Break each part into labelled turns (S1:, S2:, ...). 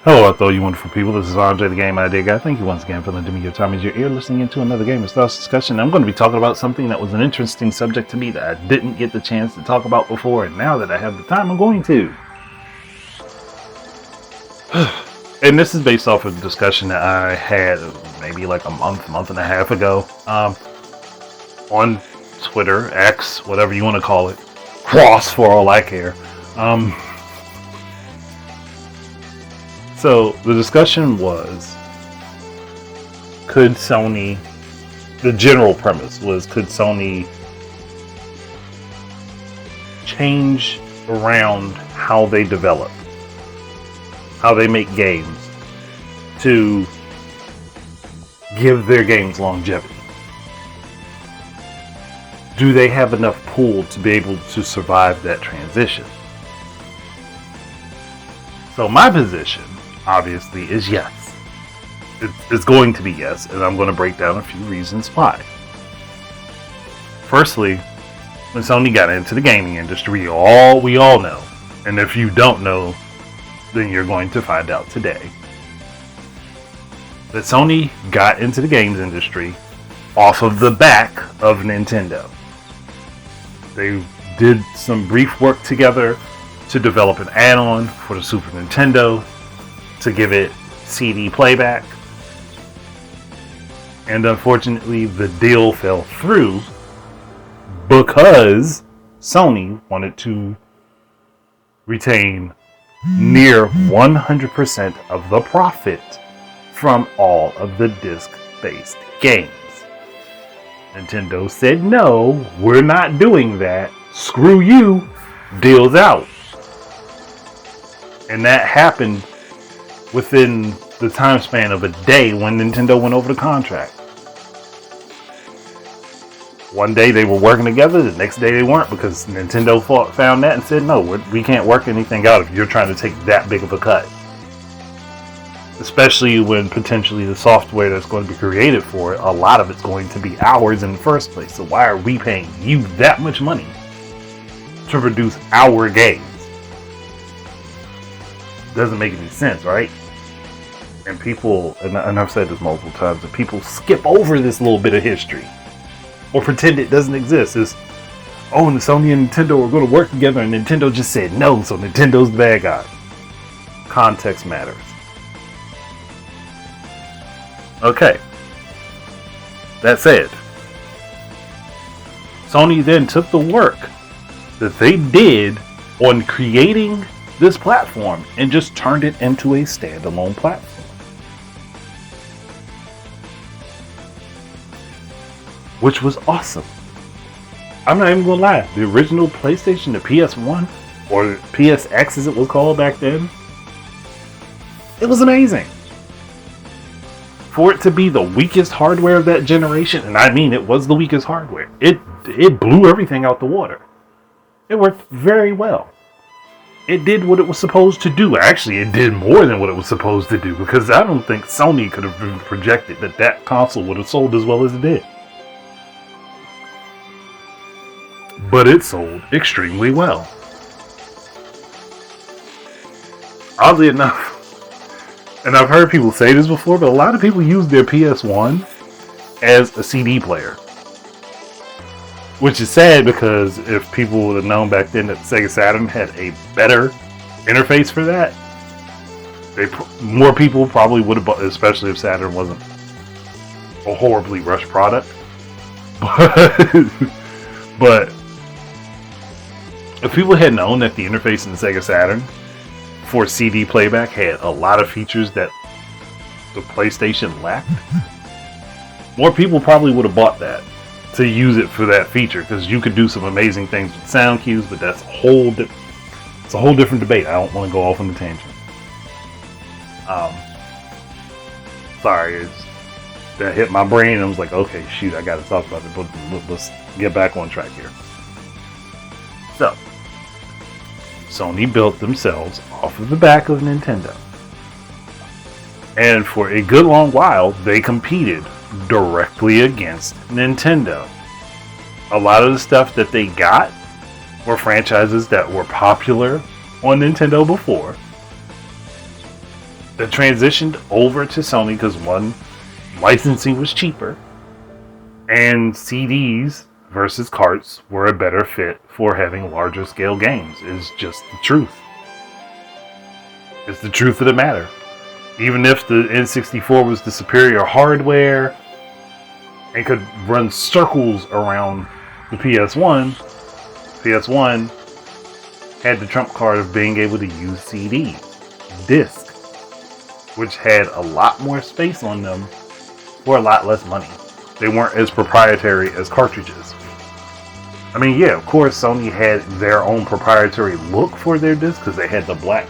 S1: Hello out there, you wonderful people. This is Andre, the Game Idea Guy. Thank you once again for lending me your time as your ear, listening into another Game of Stars discussion. I'm going to be talking about something that was an interesting subject to me that I didn't get the chance to talk about before, and now that I have the time, I'm going to. And this is based off of a discussion that I had maybe like a month and a half ago on Twitter, X, whatever you want to call it, Cross for all I care. So the discussion was, the general premise was, could Sony change around how they develop, how they make games, to give their games longevity? Do they have enough pull to be able to survive that transition? So my position, obviously, is yes. It's going to be yes, and I'm going to break down a few reasons why. Firstly, when Sony got into the gaming industry, we all know, and if you don't know, then you're going to find out today, that Sony got into the games industry off of the back of Nintendo. They did some brief work together to develop an add-on for the Super Nintendo to give it CD playback, and unfortunately the deal fell through because Sony wanted to retain near 100% of the profit from all of the disc-based games. Nintendo said, no, we're not doing that, screw you, deal's out. And that happened within the time span of a day when Nintendo went over the contract. One day they were working together, the next day they weren't, because Nintendo found that and said, no, we can't work anything out if you're trying to take that big of a cut. Especially when potentially the software that's going to be created for it, a lot of it's going to be ours in the first place. So why are we paying you that much money to produce our games? Doesn't make any sense, right? And people, and I've said this multiple times, that people skip over this little bit of history or pretend it doesn't exist. It's, oh, and Sony and Nintendo are going to work together, and Nintendo just said no, so Nintendo's the bad guy. Context matters. Okay. That said, Sony then took the work that they did on creating this platform and just turned it into a standalone platform. Which was awesome. I'm not even gonna lie. The original PlayStation, the PS1, or PSX as it was called back then, it was amazing. For it to be the weakest hardware of that generation, and I mean it was the weakest hardware, it blew everything out the water. It worked very well. It did what it was supposed to do. Actually, it did more than what it was supposed to do, because I don't think Sony could have been projected that console would have sold as well as it did. But it sold extremely well. Oddly enough, and I've heard people say this before, but a lot of people use their PS1 as a CD player. Which is sad, because if people would have known back then that Sega Saturn had a better interface for that, more people probably would have bought, especially if Saturn wasn't a horribly rushed product. But if people had known that the interface in the Sega Saturn for CD playback had a lot of features that the PlayStation lacked, more people probably would have bought that to use it for that feature, because you could do some amazing things with sound cues, but that's it's a whole different debate. I don't want to go off on the tangent. Sorry, that hit my brain and I was like, okay, shoot, I gotta talk about it, but let's get back on track here. So, Sony built themselves off of the back of Nintendo. And for a good long while, they competed directly against Nintendo. A lot of the stuff that they got were franchises that were popular on Nintendo before, that transitioned over to Sony because one, licensing was cheaper, and CDs versus carts were a better fit for having larger scale games. Is just the truth. It's the truth of the matter. Even if the N64 was the superior hardware and could run circles around the PS1, PS1 had the trump card of being able to use CDs, disc, which had a lot more space on them for a lot less money. They weren't as proprietary as cartridges. I mean, yeah, of course, Sony had their own proprietary look for their disc because they had the black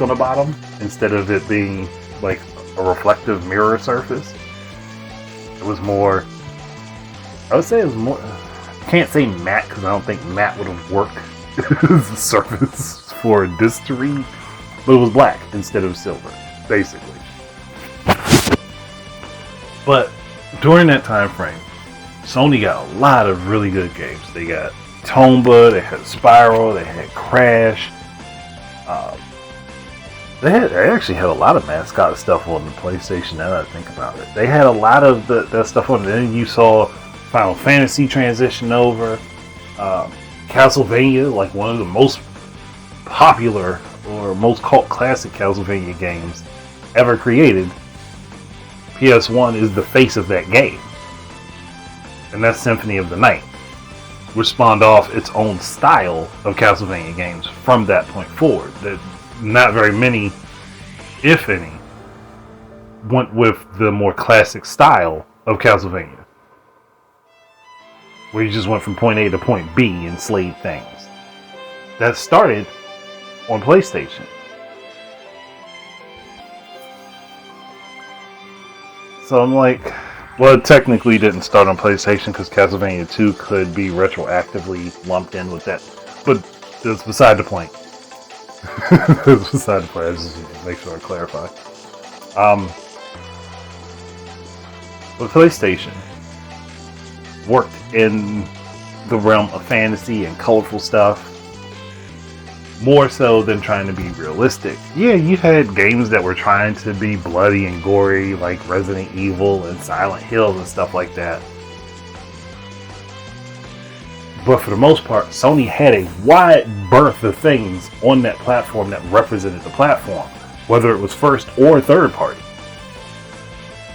S1: on the bottom instead of it being like a reflective mirror surface. It was more, I would say it was more, I can't say matte because I don't think matte would have worked as a surface for a disc to read, but it was black instead of silver, basically. But during that time frame, Sony got a lot of really good games. They got Tomba, they had Spyro, they had Crash. They actually had a lot of mascot stuff on the PlayStation now that I think about it. They had a lot of that stuff on it. Then you saw Final Fantasy transition over. Castlevania, like one of the most popular or most cult classic Castlevania games ever created. PS1 is the face of that game. And that's Symphony of the Night, which spawned off its own style of Castlevania games from that point forward. That not very many, if any, went with the more classic style of Castlevania, where you just went from point A to point B and slayed things. That started on PlayStation. So I'm like, well, it technically didn't start on PlayStation because Castlevania 2 could be retroactively lumped in with that. But that's beside the point. That's beside the point. I just need to make sure I clarify. But PlayStation worked in the realm of fantasy and colorful stuff more so than trying to be realistic. Yeah, you had games that were trying to be bloody and gory, like Resident Evil and Silent Hill and stuff like that. But for the most part, Sony had a wide berth of things on that platform that represented the platform, whether it was first or third party.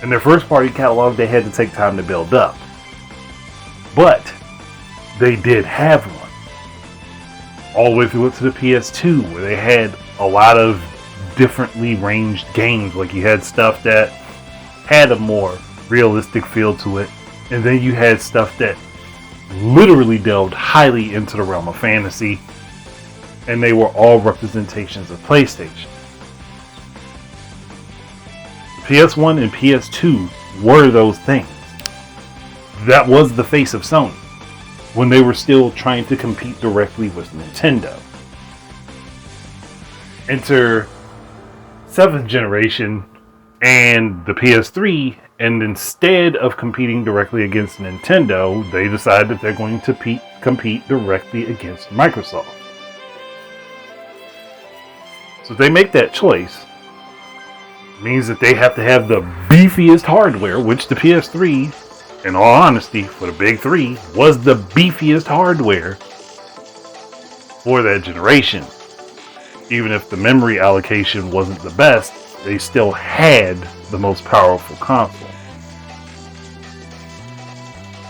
S1: In their first party catalog, they had to take time to build up. But they did have one. All the way through to the PS2, where they had a lot of differently ranged games. Like you had stuff that had a more realistic feel to it, and then you had stuff that literally delved highly into the realm of fantasy, and they were all representations of PlayStation. PS1 and PS2 were those things. That was the face of Sony when they were still trying to compete directly with Nintendo. Enter 7th generation and the PS3, and instead of competing directly against Nintendo, they decide that they're going to compete directly against Microsoft. So they make that choice. It means that they have to have the beefiest hardware, which the PS3, in all honesty, for the big three, was the beefiest hardware for that generation. Even if the memory allocation wasn't the best, they still had the most powerful console.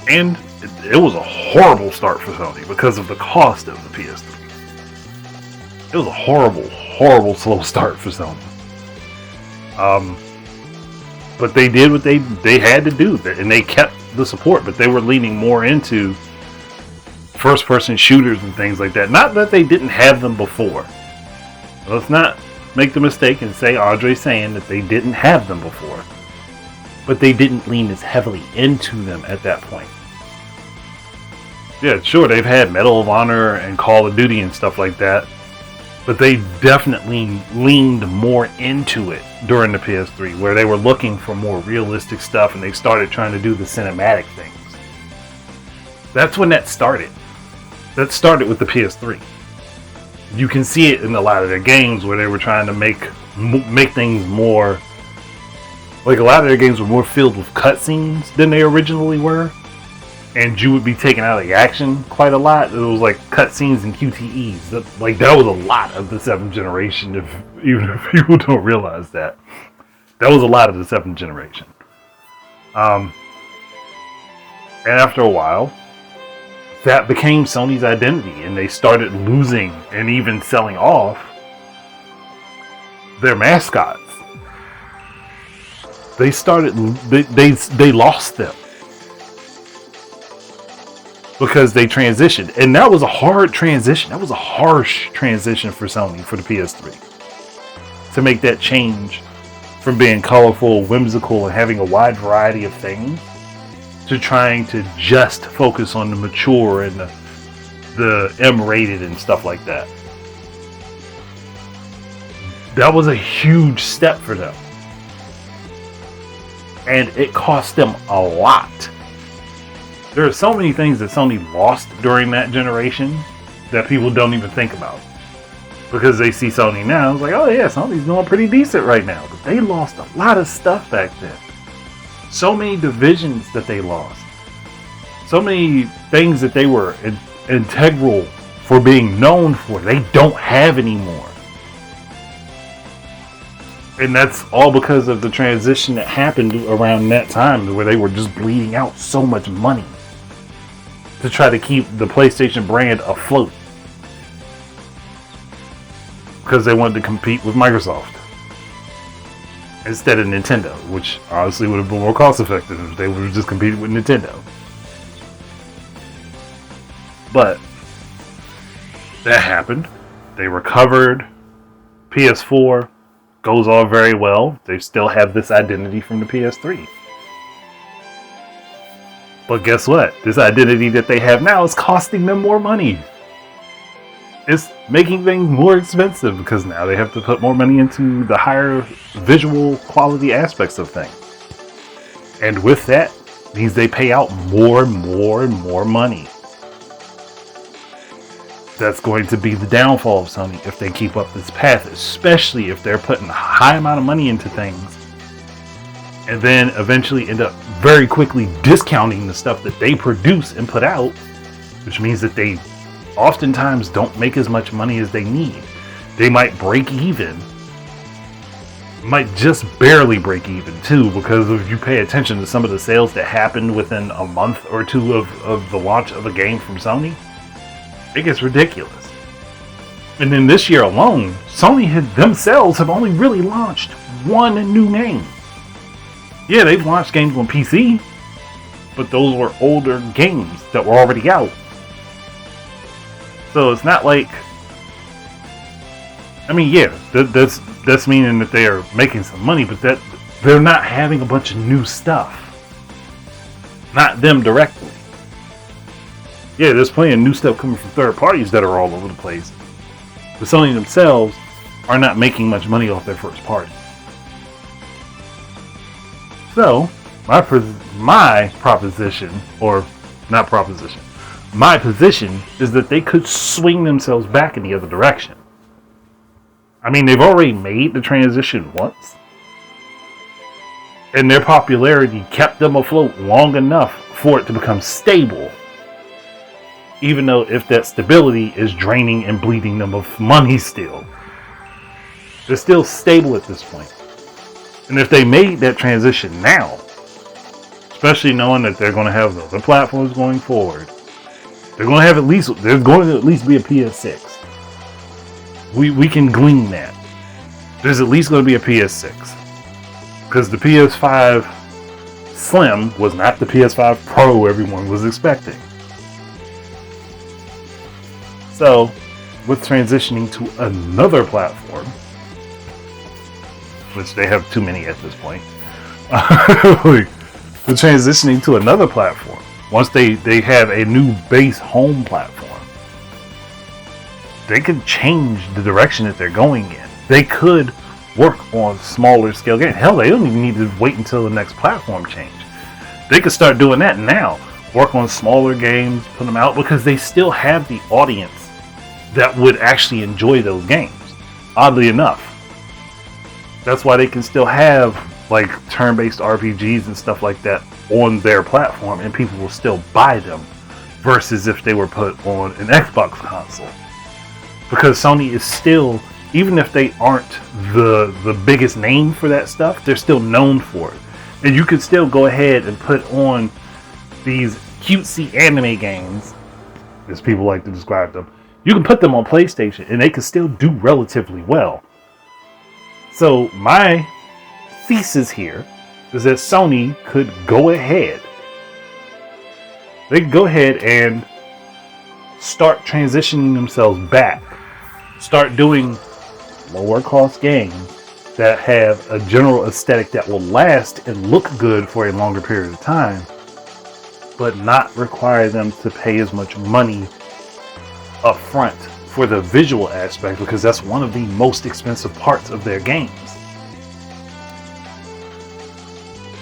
S1: And it was a horrible start for Sony because of the cost of the PS3. It was a horrible slow start for Sony. But they did what they had to do, and they kept the support, but they were leaning more into first-person shooters and things like that. Not that they didn't have them before. Let's not make the mistake and say Andre's saying that they didn't have them before. But they didn't lean as heavily into them at that point. Yeah, sure, they've had Medal of Honor and Call of Duty and stuff like that, but they definitely leaned more into it during the PS3, where they were looking for more realistic stuff and they started trying to do the cinematic things. That's when that started. That started with the PS3. You can see it in a lot of their games where they were trying to make things more, like a lot of their games were more filled with cutscenes than they originally were, and you would be taken out of the action quite a lot. It was like cutscenes and QTEs. That was a lot of the 7th generation. Even if people don't realize that was a lot of the 7th generation. And after a while, that became Sony's identity, and they started losing and even selling off their mascots. They lost them because they transitioned, and that was a hard transition. That was a harsh transition for Sony for the PS3 to make that change from being colorful, whimsical, and having a wide variety of things to trying to just focus on the mature and the M-rated and stuff like that. That was a huge step for them. And it cost them a lot. There are so many things that Sony lost during that generation that people don't even think about. Because they see Sony now, it's like, oh yeah, Sony's doing pretty decent right now. But they lost a lot of stuff back then. So many divisions that they lost. So many things that they were integral for being known for, they don't have anymore. And that's all because of the transition that happened around that time where they were just bleeding out so much money to try to keep the PlayStation brand afloat. Because they wanted to compete with Microsoft instead of Nintendo, which honestly would have been more cost effective if they would have just competed with Nintendo. But that happened. They recovered. PS4 goes all very well. They still have this identity from the PS3. But guess what? This identity that they have now is costing them more money. It's making things more expensive because now they have to put more money into the higher visual quality aspects of things. And with that, means they pay out more and more and more money. That's going to be the downfall of Sony if they keep up this path, especially if they're putting a high amount of money into things and then eventually end up very quickly discounting the stuff that they produce and put out, which means that they oftentimes don't make as much money as they need. They might break even, might just barely break even too, because if you pay attention to some of the sales that happened within a month or two of the launch of a game from Sony, it gets ridiculous. And then this year alone, Sony themselves have only really launched one new game. Yeah, they've launched games on PC, but those were older games that were already out. So it's not like, I mean, yeah, that's meaning that they are making some money, but that they're not having a bunch of new stuff. Not them directly. Yeah, there's plenty of new stuff coming from third parties that are all over the place. But Sony themselves are not making much money off their first party. So, my position is that they could swing themselves back in the other direction. I mean, they've already made the transition once. And their popularity kept them afloat long enough for it to become stable. Even though if that stability is draining and bleeding them of money still. They're still stable at this point. And if they made that transition now, especially knowing that they're going to have the other platforms going forward, there's going to at least be a PS6. We can glean that. There's at least going to be a PS6. Because the PS5 Slim was not the PS5 Pro everyone was expecting. So, with transitioning to another platform, which they have too many at this point, with transitioning to another platform, once they have a new base home platform, they could change the direction that they're going in. They could work on smaller scale games. Hell, they don't even need to wait until the next platform change. They could start doing that now. Work on smaller games, put them out, because they still have the audience that would actually enjoy those games. Oddly enough. That's why they can still have like turn-based RPGs and stuff like that on their platform, and people will still buy them versus if they were put on an Xbox console. Because Sony is still, even if they aren't the biggest name for that stuff, they're still known for it. And you can still go ahead and put on these cutesy anime games, as people like to describe them. You can put them on PlayStation and they can still do relatively well. So my thesis here is that Sony could go ahead. They can go ahead and start transitioning themselves back. Start doing lower cost games that have a general aesthetic that will last and look good for a longer period of time, but not require them to pay as much money up front for the visual aspect, because that's one of the most expensive parts of their games.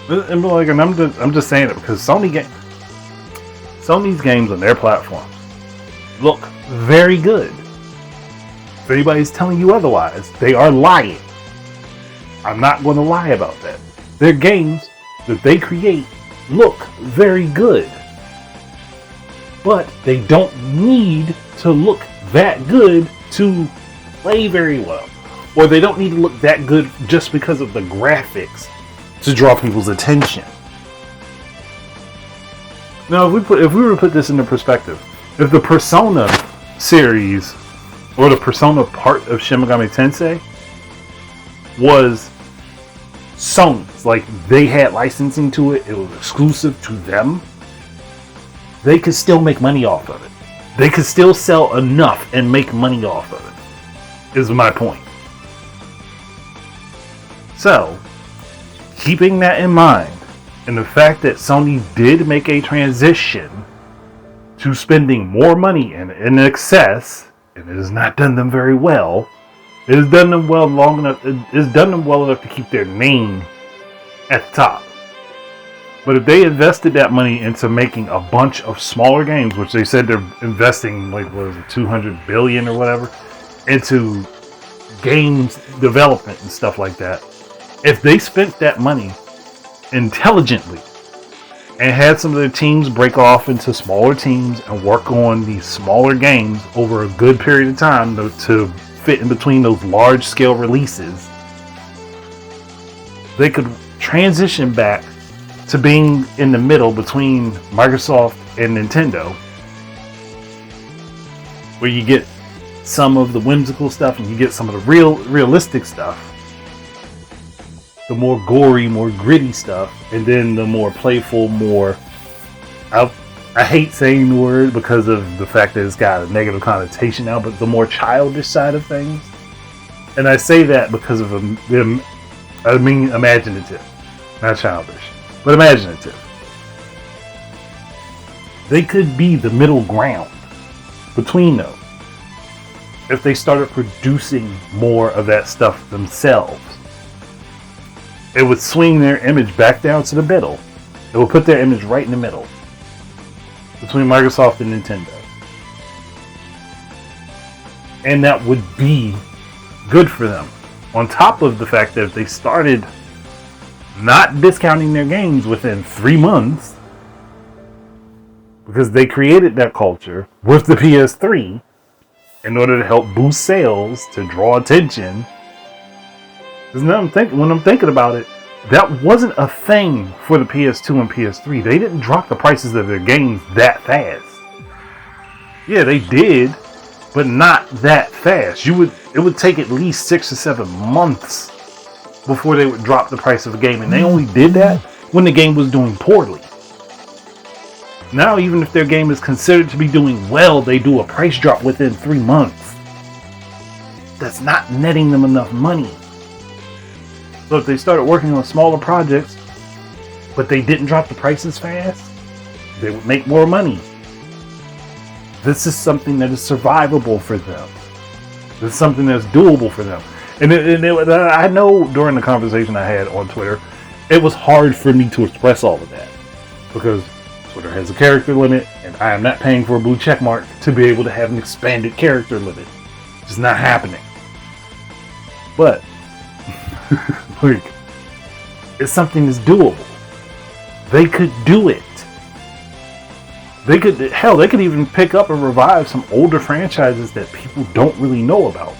S1: And I'm just saying it because Sony's games on their platform look very good. If anybody's telling you otherwise, they are lying. I'm not going to lie about that. Their games that they create look very good. But they don't need to look that good to play very well. Or they don't need to look that good just because of the graphics to draw people's attention. Now, if we were to put this into perspective, if the Persona series or the Persona part of Shin Megami Tensei was Sony's, like they had licensing to it, it was exclusive to them, they could still make money off of it. They could still sell enough and make money off of it, is my point. So, keeping that in mind, and the fact that Sony did make a transition to spending more money in excess, and it has not done them very well. It has done them well long enough. It has done them well enough to keep their name at the top. But if they invested that money into making a bunch of smaller games, which they said they're investing like what is it, $200 billion or whatever, into games development and stuff like that. If they spent that money intelligently and had some of their teams break off into smaller teams and work on these smaller games over a good period of time to fit in between those large scale releases, they could transition back to being in the middle between Microsoft and Nintendo, where you get some of the whimsical stuff and you get some of the realistic stuff, the more gory, more gritty stuff, and then the more playful, more I hate saying the word because of the fact that it's got a negative connotation now, but the more childish side of things. And I say that because of imaginative, not childish, but imaginative. They could be the middle ground between those if they started producing more of that stuff themselves. It would swing their image back down to the middle. It would put their image right in the middle between Microsoft and Nintendo. And that would be good for them. On top of the fact that if they started not discounting their games within 3 months, because they created that culture with the PS3 in order to help boost sales, to draw attention. When I'm thinking about it, that wasn't a thing for the PS2 and PS3. They didn't drop the prices of their games that fast. Yeah, they did, but not that fast. It would take at least 6 or 7 months before they would drop the price of a game, and they only did that when the game was doing poorly. Now, even if their game is considered to be doing well, they do a price drop within 3 months. That's not netting them enough money. So if they started working on smaller projects, but they didn't drop the prices fast, they would make more money. This is something that is survivable for them. This is something that's doable for them. And I know during the conversation I had on Twitter, it was hard for me to express all of that. Because Twitter has a character limit, And I am not paying for a blue check mark to be able to have an expanded character limit. It's not happening. But, like, it's something that's doable. They could do it. They could even pick up and revive some older franchises that people don't really know about.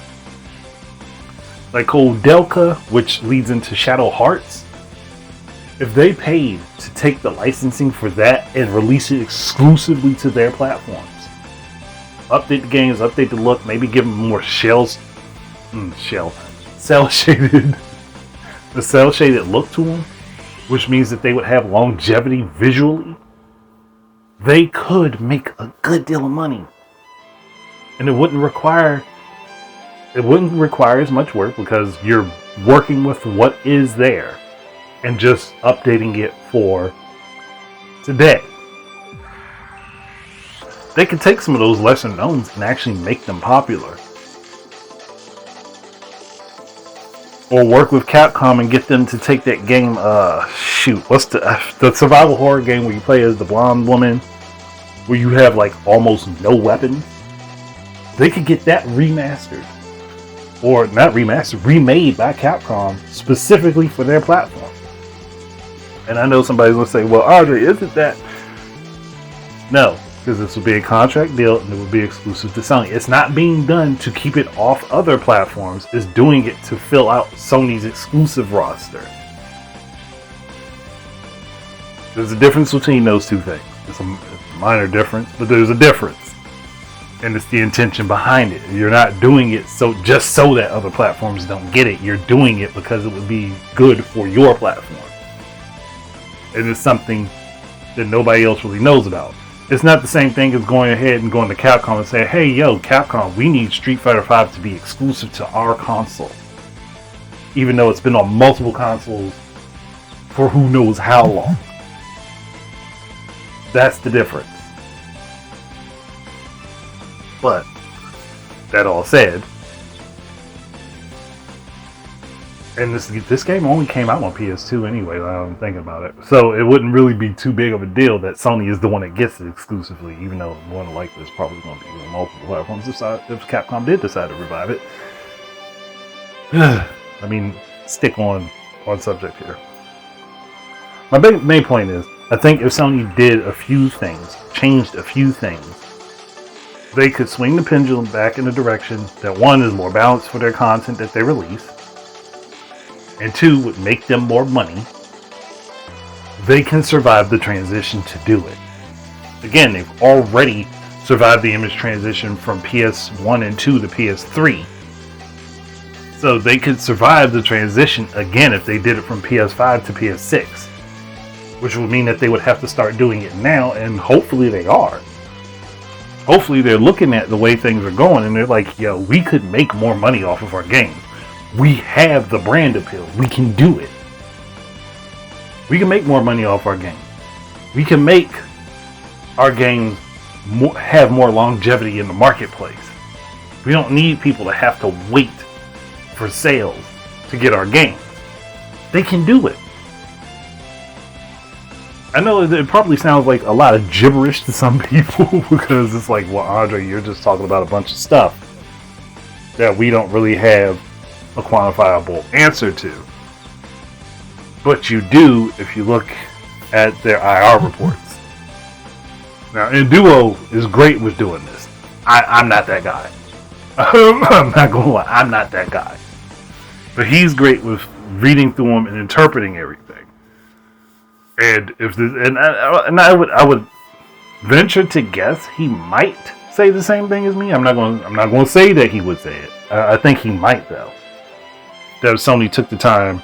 S1: Like Delca, which leads into Shadow Hearts. If they paid to take the licensing for that and release it exclusively to their platforms, update the games, update the look, maybe give them more cell shaded, the cell shaded look to them, which means that they would have longevity visually, they could make a good deal of money. And it wouldn't require as much work because you're working with what is there and just updating it for today. They could take some of those lesser knowns and actually make them popular. Or work with Capcom and get them to take that game, what's the survival horror game where you play as the blonde woman, where you have like almost no weapons? They could get that remastered. Or not remastered, remade by Capcom specifically for their platform. And I know somebody's going to say, well, Andre, isn't that... No, because this would be a contract deal and it would be exclusive to Sony. It's not being done to keep it off other platforms. It's doing it to fill out Sony's exclusive roster. There's a difference between those two things. It's a minor difference, but there's a difference. And it's the intention behind it. You're not doing it just so that other platforms don't get it. You're doing it because it would be good for your platform. And it's something that nobody else really knows about. It's not the same thing as going ahead and going to Capcom and saying, hey, yo, Capcom, we need Street Fighter V to be exclusive to our console. Even though it's been on multiple consoles for who knows how long. That's the difference. But, that all said, and this game only came out on PS2 anyway, I'm thinking about it. So it wouldn't really be too big of a deal that Sony is the one that gets it exclusively, even though one like this probably going to be on multiple platforms if Capcom did decide to revive it. I mean, stick on subject here. My main point is, I think if Sony did a few things, changed a few things, they could swing the pendulum back in a direction that one is more balanced for their content that they release, and two would make them more money. They can survive the transition to do it. Again, they've already survived the image transition from PS1 and 2 to PS3. So they could survive the transition again if they did it from PS5 to PS6. Which would mean that they would have to start doing it now, and hopefully they are. Hopefully they're looking at the way things are going and they're like, yo, we could make more money off of our games. We have the brand appeal. We can do it. We can make more money off our games. We can make our games have more longevity in the marketplace. We don't need people to have to wait for sales to get our games. They can do it. I know it probably sounds like a lot of gibberish to some people because it's like, well, Andre, you're just talking about a bunch of stuff that we don't really have a quantifiable answer to. But you do if you look at their IR reports. Now, Duo is great with doing this. I'm not that guy. I'm not going to lie, I'm not that guy. But he's great with reading through them and interpreting everything. And I would venture to guess he might say the same thing as me. I'm not going to say that he would say it. I think he might though. That if Sony took the time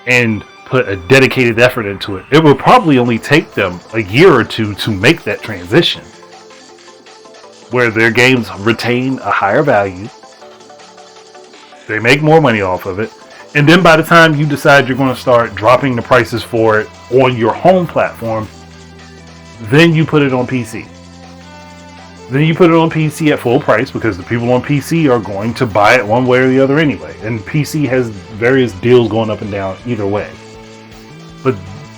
S1: and put a dedicated effort into it, it would probably only take them a year or two to make that transition, where their games retain a higher value, they make more money off of it. And then by the time you decide you're going to start dropping the prices for it on your home platform, then you put it on PC. Then you put it on PC at full price because the people on PC are going to buy it one way or the other anyway. And PC has various deals going up and down either way. But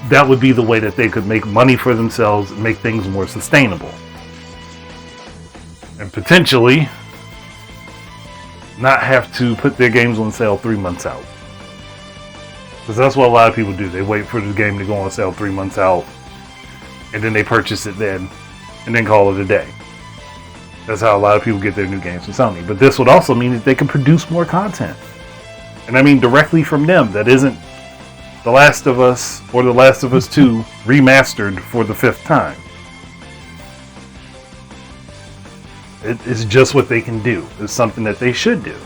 S1: that would be the way that they could make money for themselves and make things more sustainable. And potentially not have to put their games on sale 3 months out. Because that's what a lot of people do. They wait for the game to go on sale 3 months out, and then they purchase it then, and then call it a day. That's how a lot of people get their new games from Sony. But this would also mean that they can produce more content. And I mean directly from them. That isn't The Last of Us or The Last of Us 2 remastered for the 5th time. It's just what they can do. It's something that they should do.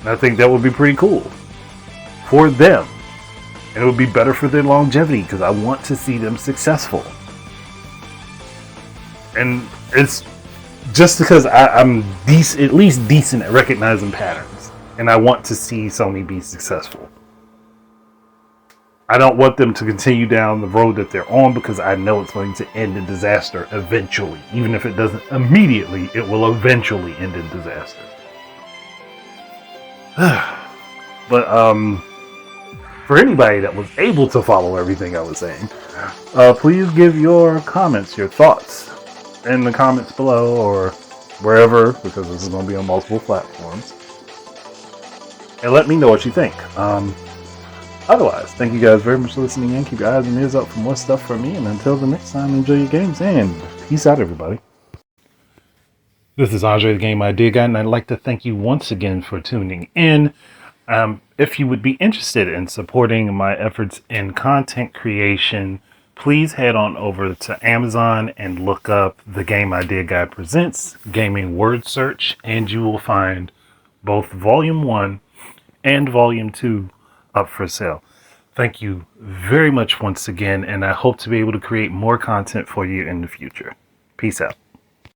S1: And I think that would be pretty cool for them. And it would be better for their longevity because I want to see them successful. And it's just because I'm at least decent at recognizing patterns. And I want to see Sony be successful. I don't want them to continue down the road that they're on because I know it's going to end in disaster eventually. Even if it doesn't immediately, it will eventually end in disaster. But for anybody that was able to follow everything I was saying, please give your comments, your thoughts in the comments below or wherever, because this is going to be on multiple platforms. And let me know what you think. Otherwise, thank you guys very much for listening in. Keep your eyes and ears up for more stuff from me. And until the next time, enjoy your games and peace out, everybody. This is Andre, the Game Idea Guy, and I'd like to thank you once again for tuning in. If you would be interested in supporting my efforts in content creation, please head on over to Amazon and look up The Game Idea Guy Presents Gaming Word Search, and you will find both Volume 1 and Volume 2 up for sale. Thank you very much once again, and I hope to be able to create more content for you in the future. Peace out.